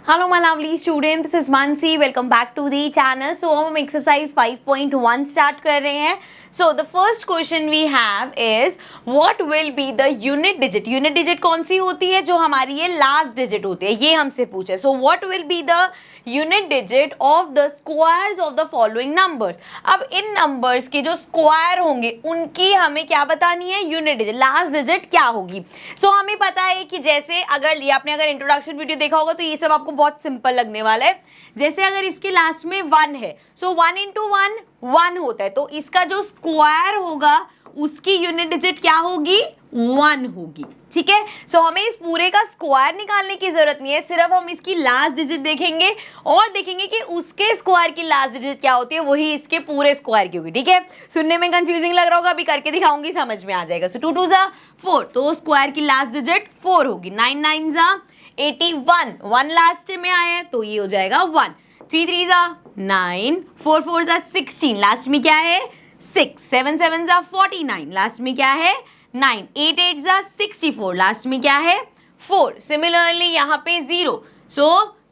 Hello my lovely student, this is Mansi. Welcome back to the channel. So हम exercise 5.1 start कर रहे हैं. So the first question we have is what will be the unit digit? Unit digit कौन सी होती है? जो हमारी ये last digit होती है, ये हमसे पूछे. So what will be the unit digit of the squares of the following numbers? अब इन numbers के जो square होंगे उनकी हमें क्या बतानी है? unit digit, last digit क्या होगी? So हमें पता है कि जैसे अगर ये आपने अगर इंट्रोडक्शन वीडियो देखा होगा तो ये सब आपको बहुत सिंपल लगने वाला है. जैसे अगर इसके लास्ट में 1 है, सो 1 इंटू 1 1 होता है, तो इसका जो स्क्वायर होगा उसकी यूनिट डिजिट क्या होगी? 1 होगी. ठीक है. सो हमें इस पूरे का स्क्वायर निकालने की जरूरत नहीं है, सिर्फ हम इसकी लास्ट डिजिट देखेंगे और देखेंगे कि उसके स्क्वायर की लास्ट डिजिट क्या होती है, वही इसके पूरे स्क्वायर की होगी. ठीक है. सुनने में कंफ्यूजिंग लग रहा होगा, अभी करके दिखाऊंगी, समझ में आ जाएगा. सो 2 2 जा 4, तो स्क्वायर की लास्ट डिजिट 4 होगी. 9 9 जा 81, 1 लास्ट में आया है तो ये हो जाएगा 1. 3 3 जा 9, 4 4 जा 16, लास्ट में क्या है? 6. 7 7 जा 49, लास्ट में क्या है? 9. 8 8 जा 64, लास्ट में क्या है? 4. सिमिलरली यहाँ पे 0, सो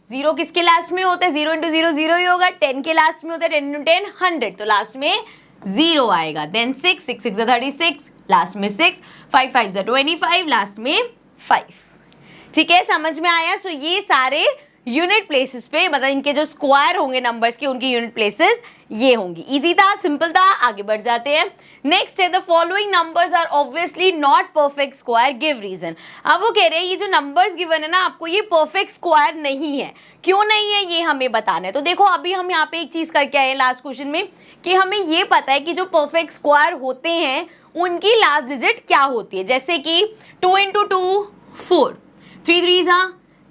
0 किसके लास्ट में होता है? 0 इंटू 0 0 ही होगा. 10 के लास्ट में होता है 10 इंटू 10 100, तो लास्ट में 0 आएगा. देन 6 6 6 जा 36, लास्ट में 6. 5 5 जा 25, लास्ट में 5. ठीक है, समझ में आया. सो ये सारे यूनिट प्लेसेस पे, मतलब इनके जो स्क्वायर होंगे नंबर्स के, उनकी यूनिट प्लेसेस ये होंगी. इजी था, सिंपल था. आगे बढ़ जाते हैं. नेक्स्ट है the following numbers are obviously not perfect square, give reason. अब वो कह रहे हैं ये जो नंबर्स गिवन है ना आपको, ये परफेक्ट स्क्वायर नहीं है. क्यों नहीं है ये हमें बताना है. तो देखो अभी हम यहाँ पे एक चीज करके आए लास्ट क्वेश्चन में कि हमें ये पता है कि जो परफेक्ट स्क्वायर होते हैं उनकी लास्ट डिजिट क्या होती है. जैसे कि 2 इंटू 2 4, 3 3 जा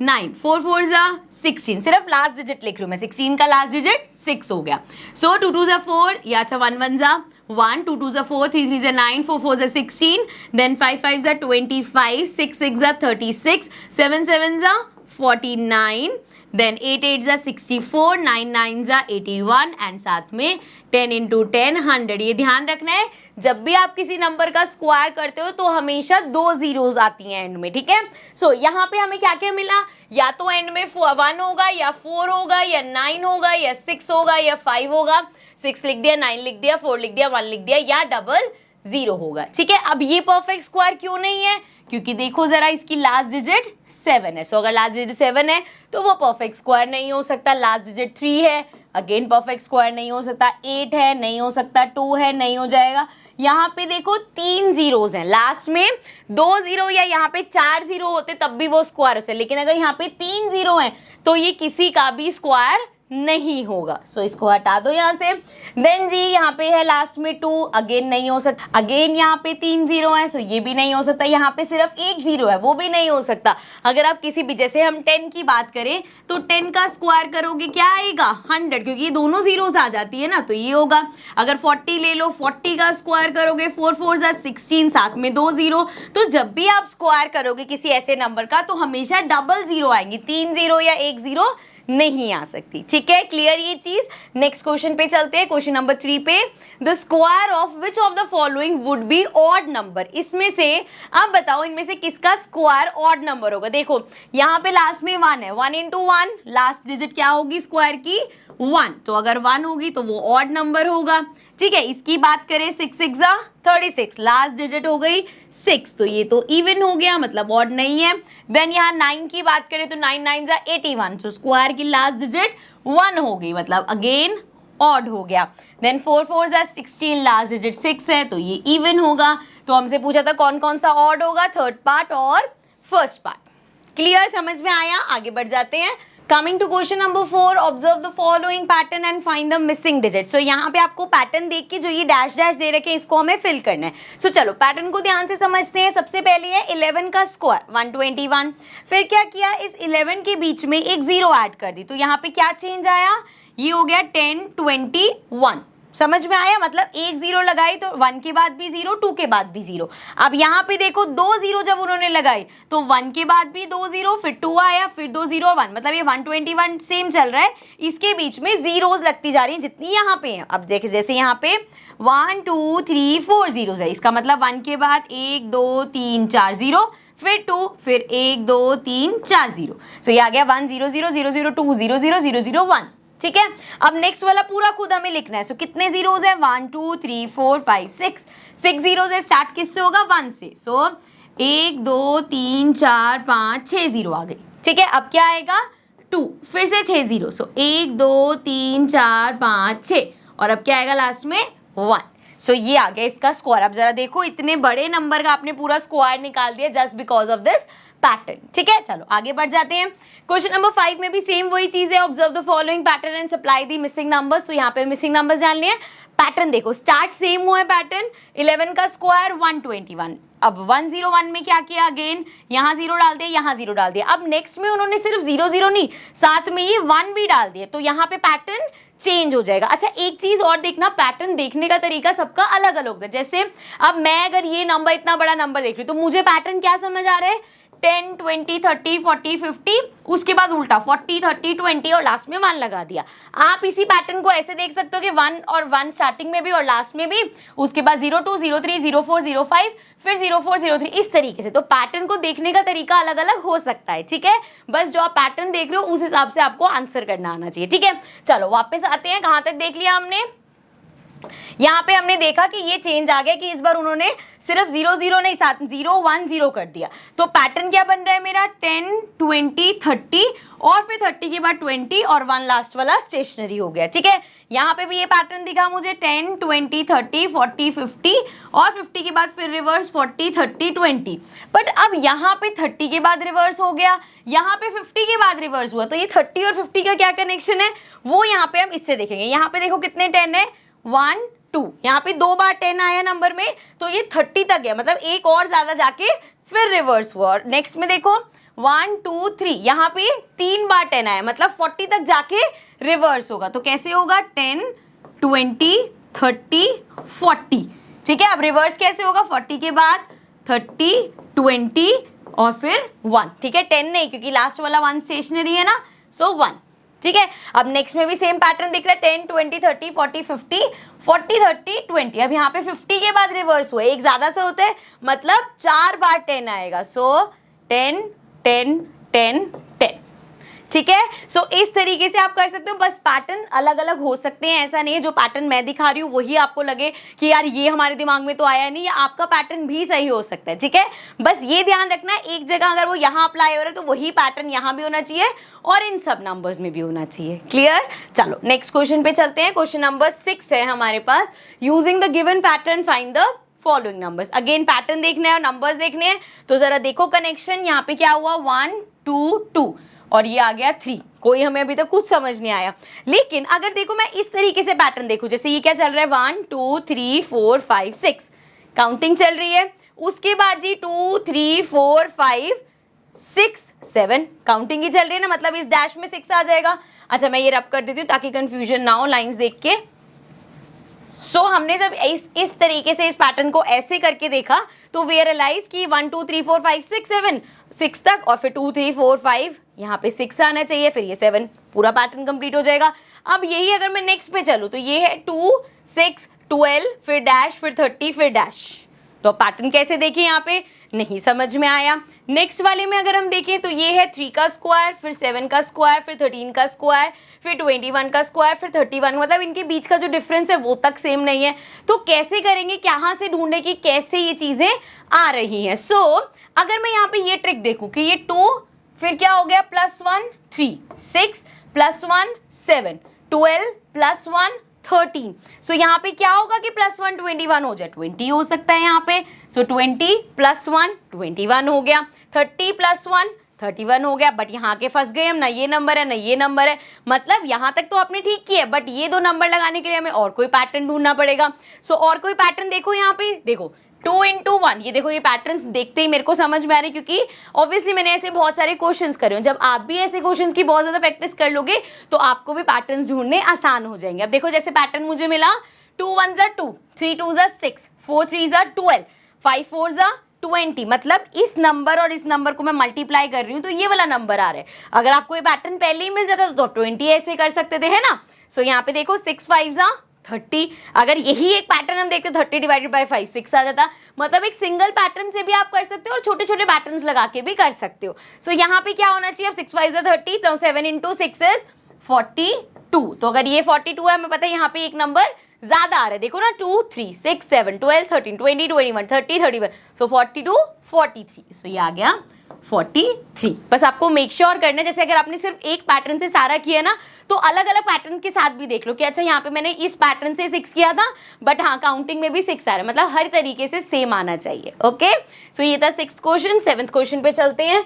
9, 4 4 जा 16, सिर्फ लास्ट डिजिट लिख रही हूँ मैं. 16 का लास्ट डिजिट 6 हो गया. सो 2 2 जा 4, या अच्छा 1 1 जा 1, 2 2 जा 4, 3 3 जा 9, 4 4 जा 16, देन 5 5 जा 25, 6 6 जा 36, 7 7 जा 49, देन 8 8 जा 64, 9 9 जा 81 एंड साथ में 10 इंटू 10 100. ये ध्यान रखना है, जब भी आप किसी नंबर का स्क्वायर करते हो तो हमेशा 2 जीरोस आती हैं एंड में. ठीक है. सो यहाँ पे हमें क्या क्या मिला? या तो एंड में 1 होगा, या 4 होगा, या 9 होगा, या 6 होगा, या 5 होगा. 6 लिख दिया, 9 लिख दिया, 4 लिख दिया, 1 लिख दिया, या डबल 0 होगा. ठीक है. अब ये परफेक्ट स्क्वायर क्यों नहीं है? क्योंकि देखो जरा इसकी लास्ट डिजिट 7 है. सो अगर लास्ट डिजिट 7 है तो वो परफेक्ट स्क्वायर नहीं हो सकता. लास्ट डिजिट 3 है, अगेन परफेक्ट स्क्वायर नहीं हो सकता. 8 है, नहीं हो सकता. 2 है, नहीं हो जाएगा. यहाँ पे देखो 3 जीरोस हैं, लास्ट में 2 जीरो या यहाँ पे 4 जीरो होते तब भी वो स्क्वायर होते, लेकिन अगर यहाँ पे 3 जीरो हैं तो ये किसी का भी स्क्वायर नहीं होगा. सो इसको हटा दो यहाँ से. देन जी यहाँ पे है लास्ट में 2, अगेन नहीं हो सकता. अगेन यहाँ पे 3 जीरो है, सो ये भी नहीं हो सकता. यहाँ पे सिर्फ 1 जीरो है, वो भी नहीं हो सकता. अगर आप किसी भी, जैसे हम 10 की बात करें तो 10 का स्क्वायर करोगे क्या आएगा? 100, क्योंकि ये दोनों जीरोस आ जाती है ना, तो ये होगा. अगर 40 ले लो, 40 का स्क्वायर करोगे 4 4 जा 16, साथ में 2 जीरो. तो जब भी आप स्क्वायर करोगे किसी ऐसे नंबर का तो हमेशा डबल जीरो आएंगी, 3 जीरो या 1 जीरो नहीं आ सकती. ठीक है, क्लियर ये चीज. नेक्स्ट क्वेश्चन पे चलते हैं. क्वेश्चन नंबर 3 पे, the square of which of the following would be odd number. इसमें से आप बताओ इनमें से किसका स्क्वायर ऑड नंबर होगा. देखो यहाँ पे लास्ट में 1 है, 1 इंटू 1 लास्ट डिजिट क्या होगी स्क्वायर की? 1. तो अगर 1 होगी तो वो ऑड नंबर होगा. ठीक है. इसकी बात करें 6 6 जा 36, लास्ट डिजिट हो गई 6, तो ये तो इवन हो गया, मतलब ऑड नहीं है. देन यहाँ 9 की बात करें तो 9 9 जा 81, तो स्क्वायर की लास्ट डिजिट 1 हो गई, मतलब अगेन ऑड हो गया. देन 4 4 जा 16, लास्ट डिजिट 6 है, तो ये इवन होगा. तो हमसे पूछा था कौन कौन सा ऑड होगा, थर्ड पार्ट और फर्स्ट पार्ट. क्लियर, समझ में आया. आगे बढ़ जाते हैं. Coming to question number 4, observe the following pattern and find the missing digit. So यहाँ पे आपको पैटर्न देख के जो ये डैश डैश दे रखे हैं इसको हमें फिल करना है. So चलो पैटर्न को ध्यान से समझते हैं. सबसे पहले है 11 का स्क्वायर 121. फिर क्या किया, इस 11 के बीच में एक जीरो ऐड कर दी, तो यहाँ पे क्या चेंज आया? ये हो गया 1021. समझ में आया? मतलब एक जीरो लगाई तो 1 के बाद भी जीरो, 2 के बाद भी जीरो. अब यहाँ पे देखो 2 जीरो जब उन्होंने लगाई तो 1 के बाद भी 2 जीरो, फिर 2 आया, फिर 2 जीरो 1, मतलब ये 121 सेम चल रहा है. इसके बीच में जीरोस लगती जा रही हैं जितनी यहाँ पे हैं. अब देखिए जैसे यहाँ पे 1 2 3 4 जीरोस है, इसका मतलब 1 के बाद 1 2 3 4 जीरो, फिर 2, फिर 1 2 3 4 0। सो ये आ गया 1 0 0 0 0 2 0 0 0 0 1। ठीक है, अब नेक्स्ट वाला पूरा खुद हमें लिखना है। सो कितने जीरोज है? 1 2 3 4 5 6, 6 जीरोज है। स्टार्ट किससे होगा? 1 से। सो 1 2 3 4 5 6 जीरो आ गई। ठीक है, अब क्या आएगा? 2, फिर से 6 जीरो। सो 1 2 3 4 5 6, और अब क्या आएगा लास्ट में? 1। सो ये आ गया इसका स्क्वायर। अब जरा देखो, इतने बड़े नंबर का आपने पूरा स्क्वायर निकाल दिया just because of this pattern. ठीक है, चलो आगे बढ़ जाते हैं। क्वेश्चन नंबर 5 में भी सेम वही चीज है। Observe the following pattern and supply the missing numbers. तो यहाँ पे मिसिंग नंबर्स जानने हैं। पैटर्न देखो, स्टार्ट सेम हुआ है पैटर्न। 11 का स्क्वायर 121। अब 101 में क्या किया? अगेन यहाँ जीरो डाल दिया, यहाँ जीरो डाल दिया। अब नेक्स्ट में उन्होंने सिर्फ 0 0 नहीं, साथ में ये 1 भी डाल दिए, तो यहाँ पे पैटर्न चेंज हो जाएगा। अच्छा, एक चीज और देखना, पैटर्न देखने का तरीका सबका अलग अलग होता है। जैसे अब मैं अगर ये नंबर, इतना बड़ा नंबर देख रही हूँ, तो मुझे पैटर्न क्या समझ आ रहा है? 10 20 30 40 50, उसके बाद उल्टा 40 30 20 और लास्ट में 1 लगा दिया। आप इसी पैटर्न को ऐसे देख सकते हो कि 1 और 1 स्टार्टिंग में भी और लास्ट में भी, उसके बाद 02 03 04 05, फिर 04 03, इस तरीके से। तो पैटर्न को देखने का तरीका अलग अलग हो सकता है। ठीक है, बस जो आप पैटर्न देख रहे हो उस हिसाब से आपको आंसर करना आना चाहिए। ठीक है, चलो वापस आते हैं। कहां तक देख लिया हमने? यहाँ पे हमने देखा कि ये चेंज आ गया कि इस बार उन्होंने सिर्फ 0 0 नहीं, साथ 0 1 0 कर दिया। तो पैटर्न क्या बन रहा है मेरा? 10 20 30, और फिर 30 के बाद 20 और 1 लास्ट वाला स्टेशनरी हो गया। ठीक है, यहाँ पे भी ये पैटर्न दिखा मुझे 10 20 30 40 50, और 50 के बाद फिर रिवर्स 40 30 20। बट अब यहाँ पे 30 के बाद रिवर्स हो गया, यहाँ पे 50 के बाद रिवर्स हुआ। तो ये 30 और 50 का क्या कनेक्शन है वो यहाँ पे हम इससे देखेंगे। यहाँ पे देखो कितने 10 है? 1 2, यहाँ पे 2 बार 10 आया नंबर में, तो ये 30 तक गया, मतलब एक और ज्यादा जाके फिर रिवर्स हुआ। और नेक्स्ट में देखो 1 2 3, यहाँ पे 3 बार 10 आया, मतलब 40 तक जाके रिवर्स होगा। तो कैसे होगा? 10 20 30 40। ठीक है, अब रिवर्स कैसे होगा? 40 के बाद 30 20 और फिर 1। ठीक है, 10 नहीं, क्योंकि लास्ट वाला 1 स्टेशनरी है ना, सो 1। ठीक है, अब नेक्स्ट में भी सेम पैटर्न दिख रहा है 10 20 30 40 50 40 30 20। अब यहाँ पे 50 के बाद रिवर्स हुआ, एक ज्यादा से होता है, मतलब 4 बार 10 आएगा। सो 10 10 10 10। ठीक है, सो इस तरीके से आप कर सकते हो। बस पैटर्न अलग अलग हो सकते हैं, ऐसा नहीं है जो पैटर्न मैं दिखा रही हूँ वही आपको लगे कि यार ये हमारे दिमाग में तो आया नहीं, आपका पैटर्न भी सही हो सकता है। ठीक है, बस ये ध्यान रखना, एक जगह अगर वो यहाँ अप्लाई हो रहा है तो वही पैटर्न यहाँ भी होना चाहिए और इन सब नंबर्स में भी होना चाहिए। क्लियर? चलो नेक्स्ट क्वेश्चन पे चलते हैं। क्वेश्चन नंबर 6 है हमारे पास। Using the given pattern find the following numbers. Again pattern देखना है और नंबर्स देखने हैं, तो जरा देखो कनेक्शन। यहाँ पे क्या हुआ? 1 2 2 और ये आ गया 3। कोई हमें अभी तक कुछ समझ नहीं आया, लेकिन अगर देखो मैं इस तरीके से पैटर्न देखूं, जैसे ये क्या चल रहा है? 1 2 3 4 5 6 काउंटिंग चल रही है। उसके बाद जी 2 3 4 5 6 7 काउंटिंग ही चल रही है ना, मतलब इस डैश में 6 आ जाएगा। अच्छा मैं ये रब कर देती हूँ ताकि कंफ्यूजन ना हो लाइंस देख के। सो हमने जब इस तरीके से इस पैटर्न को ऐसे करके देखा तो वी रियलाइज कि 1 2 3 4 5 6 7 6 तक, और फिर 2 3 4 5 यहाँ पे 6 आना चाहिए, फिर ये 7, पूरा पैटर्न कंप्लीट हो जाएगा। अब यही अगर मैं नेक्स्ट पे चलूँ तो ये है 2 6 12 फिर डैश फिर 30 फिर डैश। तो पैटर्न कैसे देखें? यहाँ पे नहीं समझ में आया। नेक्स्ट वाले में अगर हम देखें तो ये है 3 का स्क्वायर फिर 7 का स्क्वायर फिर 13 का स्क्वायर फिर 21 का स्क्वायर फिर 31, मतलब इनके बीच का जो डिफरेंस है वो तक सेम नहीं है। तो कैसे करेंगे? कहाँ से ढूंढे कि कैसे ये चीजें आ रही हैं? सो अगर मैं यहाँ पे ये ट्रिक देखूं कि ये 2 फिर क्या हो गया +1 3 6 +1 7 12 +1 13। सो यहाँ पे क्या होगा कि +1 21 हो जाए, 20 हो सकता है यहाँ पे। सो 20 +1 21 हो गया, 30 +1 31 हो गया। बट यहाँ के फंस गए हम, ना ये नंबर है ना ये नंबर है। मतलब यहाँ तक तो आपने ठीक किया, बट ये 2 नंबर लगाने के लिए हमें और कोई पैटर्न ढूंढना पड़ेगा। सो और कोई पैटर्न देखो यहाँ पे, देखो 2 into 1, ये देखो ये पैटर्न्स देखते ही मेरे को समझ में आ रही, क्योंकि ऑब्वियसली मैंने ऐसे बहुत सारे क्वेश्चंस करे हैं। जब आप भी ऐसे क्वेश्चंस की बहुत ज्यादा प्रैक्टिस कर लोगे तो आपको भी पैटर्न्स ढूंढने आसान हो जाएंगे। अब देखो जैसे पैटर्न मुझे मिला 2 1 2 3 2 6 4 3 12 5 4 20, मतलब इस नंबर और इस नंबर को मैं मल्टीप्लाई कर रही हूँ तो ये वाला नंबर आ रहा है। अगर आपको ये पैटर्न पहले ही मिल जाता तो 20 ऐसे कर सकते थे, है ना। सो यहाँ पे देखो 6 5 30। अगर यही एक पैटर्न हम देखते 30 डिवाइडेड बाय 5 6 आ जाता। मतलब एक सिंगल पैटर्न से भी आप कर सकते हो और छोटे छोटे पैटर्न्स लगा के भी कर सकते हो। सो यहाँ पे क्या होना चाहिए, अब 6 5 30, तो 7 × 6 इज 42। तो अगर ये 42 है, हमें पता है यहाँ पे एक नंबर ज्यादा आ रहा है, देखो ना 2 3 6 7 12 13 20 21 30 31, सो 42 43, सो ये आ गया 43। बस आपको मेक श्योर करना है, जैसे अगर आपने सिर्फ एक पैटर्न से सारा किया ना, तो अलग अलग पैटर्न के साथ भी देख लो कि अच्छा यहाँ पे मैंने इस पैटर्न से 6 किया था, बट हाँ काउंटिंग में भी 6 आ रहा है, मतलब हर तरीके से सेम आना चाहिए। ओके, सो ये था 6th क्वेश्चन। 7th क्वेश्चन पे चलते हैं।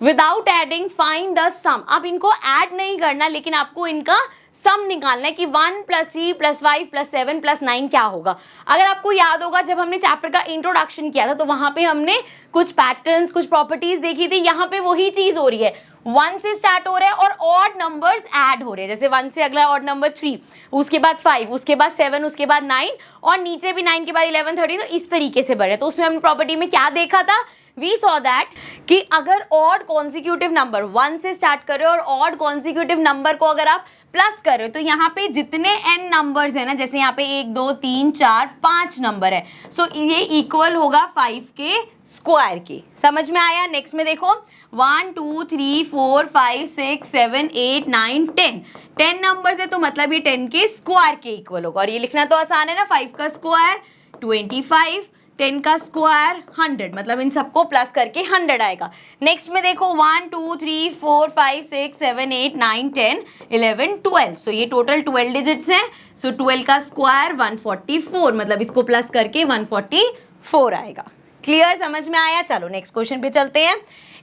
विदाउट एडिंग फाइंड द सम। अब इनको ऐड नहीं करना, लेकिन आपको इनका सम निकालना है कि 1 + 3 + 5 + 7 + 9 क्या होगा। अगर आपको याद होगा, जब हमने चैप्टर का इंट्रोडक्शन किया था तो वहां पे हमने कुछ पैटर्न्स, कुछ प्रॉपर्टीज देखी थी। यहाँ पे वही चीज हो रही है, 1 से स्टार्ट हो रहा है और ऑड नंबर्स ऐड हो रहे हैं। जैसे 1 से अगला ऑड नंबर 3, उसके बाद 5, उसके बाद 7, उसके बाद 9, और नीचे भी 9 के बाद 11 13, और इस तरीके से बढ़ रहे। तो उसमें हमने प्रॉपर्टी में क्या देखा था, वी सॉ दैट कि अगर ऑड कॉन्सिक्यूटिव नंबर 1 से स्टार्ट कर रहे हो और ऑड कॉन्सिक्यूटिव नंबर को अगर आप प्लस कर रहे हो, तो यहाँ पे जितने n नंबर्स है ना, जैसे यहाँ पे 1 2 3 4 5 नंबर है, सो ये इक्वल होगा 5 के स्क्वायर के। समझ में आया? नेक्स्ट में देखो 1 2 3 4 5 6 7 8 9 10 नंबर्स है, तो मतलब ये 10 के स्क्वायर के इक्वल होगा। और ये लिखना तो आसान है ना, 5 का स्क्वायर 25, 10 का स्क्वायर 100, मतलब इन सबको प्लस करके 100 आएगा। नेक्स्ट में देखो 1 2 3 4 5 6 7 8 9 10 11 12, सो ये टोटल 12 डिजिट्स हैं। सो 12 का स्क्वायर 144, मतलब इसको प्लस करके 144 आएगा। क्लियर, समझ में आया? चलो नेक्स्ट क्वेश्चन पे चलते हैं।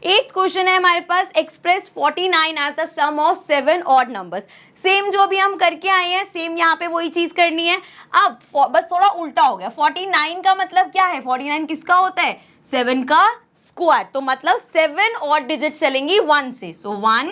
8th क्वेश्चन है हमारे पास, express 49 as the sum of 7 odd numbers. Same जो अभी हम करके आए हैं, सेम यहाँ पे वही चीज करनी है। अब बस थोड़ा उल्टा हो गया। 49 का मतलब क्या है, 49 किसका होता है, 7 का स्क्वायर, तो मतलब 7 ऑड डिजिट चलेंगी 1 से। सो 1,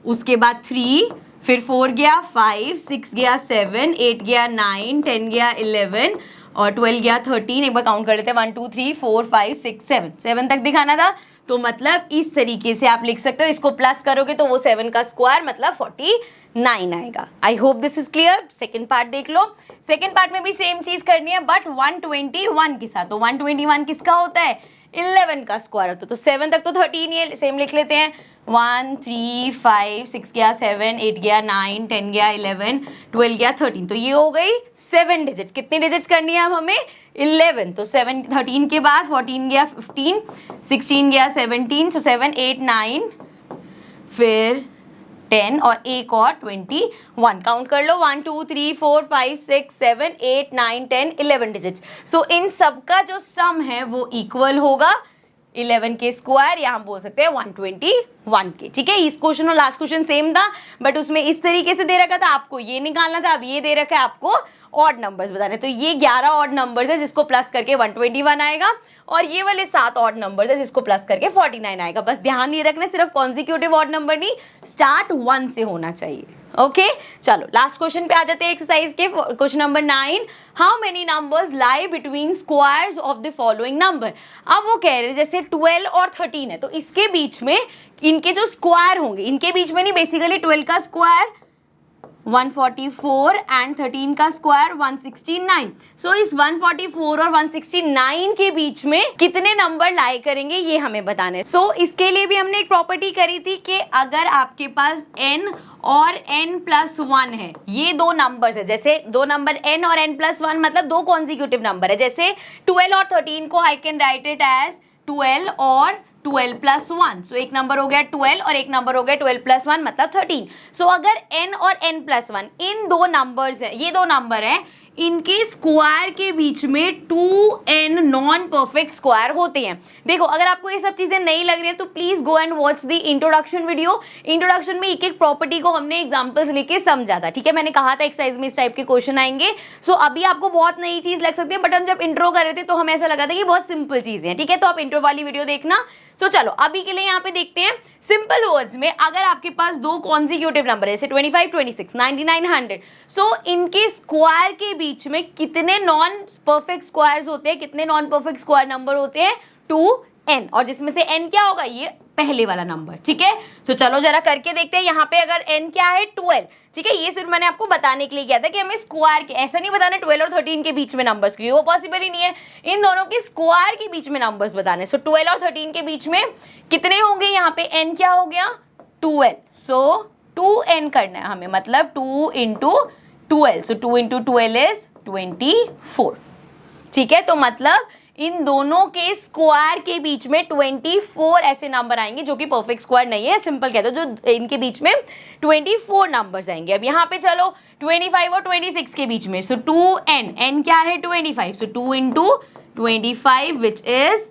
उसके बाद 3, फिर 4 गया 5, 6 गया 7, 8 गया 9, 10 गया 11 और 12 गया 13। एक बार काउंट कर लेते हैं, 1 2 3 4 5 6 7 तक दिखाना था। तो मतलब इस तरीके से आप लिख सकते हो, इसको प्लस करोगे तो वो 7 का स्क्वायर मतलब 49 आएगा। I hope this is clear. Second part देख लो। सेकेंड पार्ट में भी सेम चीज करनी है, बट 121 के साथ। तो 121 किसका होता है, 11 का स्क्वायर होता है। तो 7 तक तो 13 ही सेम लिख लेते हैं। 1 3 5 6 गया 7, 8 गया 9, 10 गया 11, 12 गया 13, तो ये हो गई 7 डिजिट्स। कितनी डिजिट्स करनी है अब हमें, 11। तो 7 13 के बाद 14 गया 15, 16 गया 17, सो 7 8 9 फिर 10 और एक और 21। काउंट कर लो, 1 2 3 4 5 6 7 8 9 10 11 डिजिट्स। सो इन सब का जो सम है वो इक्वल होगा 11 के स्क्वायर, या हम बोल सकते हैं 121 के। ठीक है, इस क्वेश्चन और लास्ट क्वेश्चन सेम था, बट उसमें इस तरीके से दे रखा था, आपको ये निकालना था। अब ये दे रखा है आपको ऑड नंबर्स बताने, तो ये 11 ऑड नंबर्स है जिसको प्लस करके 121 आएगा, और ये वाले 7 ऑड नंबर्स है जिसको प्लस करके 49 आएगा। बस ध्यान ये रखना, सिर्फ कॉन्जिक्यूटिव ऑड नंबर नहीं, स्टार्ट 1 से होना चाहिए। ओके, चलो लास्ट क्वेश्चन पे आ जाते हैं एक्सरसाइज के। Question number 9, how many numbers lie between squares of the following number. अब वो कह रहे हैं जैसे 12 और 13 है, तो इसके बीच में इनके जो स्क्वायर होंगे, इनके बीच में नहीं, बेसिकली 12 का स्क्वायर 144 एंड 13 का स्क्वायर 169। सो इस 144 और 169 के बीच में कितने नंबर लाई करेंगे ये हमें बताना है। सो इसके लिए भी हमने एक प्रॉपर्टी करी थी कि अगर आपके पास n और n+1 है, ये दो नंबर्स है, जैसे दो नंबर n और n+1 मतलब दो कॉन्जिक्यूटिव नंबर है। जैसे 12 और 13 को I can write it as 12 और 12+1, सो एक नंबर हो गया 12 और एक नंबर हो गया 12+1 मतलब 13। सो अगर n और n+1 इन दो नंबर्स है, ये दो नंबर है, इनके स्क्वायर के बीच में 2n नॉन परफेक्ट स्क्वायर होते हैं। देखो अगर आपको ये सब चीजें नहीं लग रही है तो please go and watch the introduction video. Introduction में एक एक प्रॉपर्टी को हमने एग्जांपल्स लेके समझा था। ठीक है, मैंने कहा था एक्सरसाइज में इस टाइप के क्वेश्चन आएंगे। सो अभी आपको बहुत नई चीज लग सकती है, बट हम जब इंट्रो कर रहे थे तो हमें ऐसा लगा था कि बहुत सिंपल चीजें हैं। ठीक है, तो आप इंट्रो वाली वीडियो देखना। सो चलो अभी के लिए यहाँ पे देखते हैं सिंपल वर्ड्स में, अगर आपके पास दो कॉन्जिक्यूटिव नंबर है जैसे 25 26 99 100, सो इनके स्क्वायर के बीच में कितने नॉन परफेक्ट स्क्वायर्स होते हैं, कितने नॉन परफेक्ट स्क्वायर नंबर होते हैं, 2 n, और जिसमें से n क्या होगा, ये पहले वाला नंबर, ठीक है। तो चलो जरा करके देखते हैं। यहाँ पे अगर n क्या है 12, ठीक है, ये सिर्फ मैंने आपको बताने के लिए किया था कि हमें स्क्वायर के, ऐसा नहीं बताना 12 और 13 के बीच में नंबर्स, क्योंकि वो पॉसिबल ही नहीं है, इन दोनों के स्क्वायर के बीच में नंबर्स बताने। सो 12 और 13 के बीच में कितने होंगे, यहाँ पे n क्या हो गया 12, सो 2n करना है हमें, मतलब 2 इंटू 12, सो 2 इंटू 12 इज 24, ठीक है। तो मतलब इन दोनों के स्क्वायर के बीच में 24 ऐसे नंबर आएंगे जो कि परफेक्ट स्क्वायर नहीं है, सिंपल कहते हो, जो इनके बीच में 24 नंबर्स आएंगे। अब यहाँ पे चलो 25 और 26 के बीच में, सो 2n, n क्या है 25, सो 2 इंटू 25 विच इज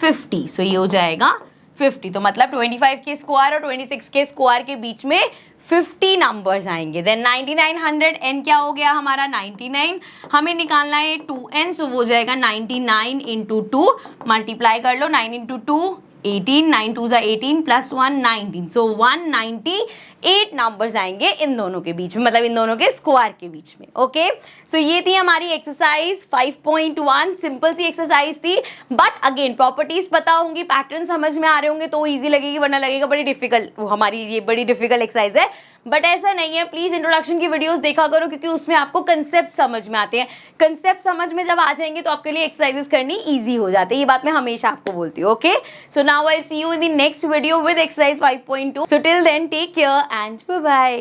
50, सो ये हो जाएगा 50। तो मतलब 25 के स्क्वायर और 26 के स्क्वायर के बीच में 50 नंबर्स आएंगे। देन 9900, n क्या हो गया हमारा 99, हमें निकालना है 2n, सो वो जाएगा 99 इंटू 2, मल्टीप्लाई कर लो, 9 इंटू 2 18, 9 2 18 प्लस 1 19, सो 198 नंबर्स आएंगे इन दोनों के बीच में, मतलब इन दोनों के स्क्वायर के बीच में। ओके, सो ये थी हमारी एक्सरसाइज 5.1, सिंपल सी एक्सरसाइज थी, बट अगेन प्रॉपर्टीज पता होंगी, पैटर्न समझ में आ रहे होंगे तो इजी लगेगी, वरना लगेगा बड़ी डिफिकल्ट, हमारी ये बड़ी डिफिकल्ट एक्सरसाइज है, बट ऐसा नहीं है। प्लीज इंट्रोडक्शन की वीडियोस देखा करो, क्योंकि उसमें आपको कंसेप्ट समझ में आते हैं, कंसेप्ट समझ में जब आ जाएंगे तो आपके लिए एक्सरसाइजेस करनी इजी हो जाती है, ये बात मैं हमेशा आपको बोलती हूँ। Okay, so now I see you in the next video with exercise 5.2, so till then take care and bye bye.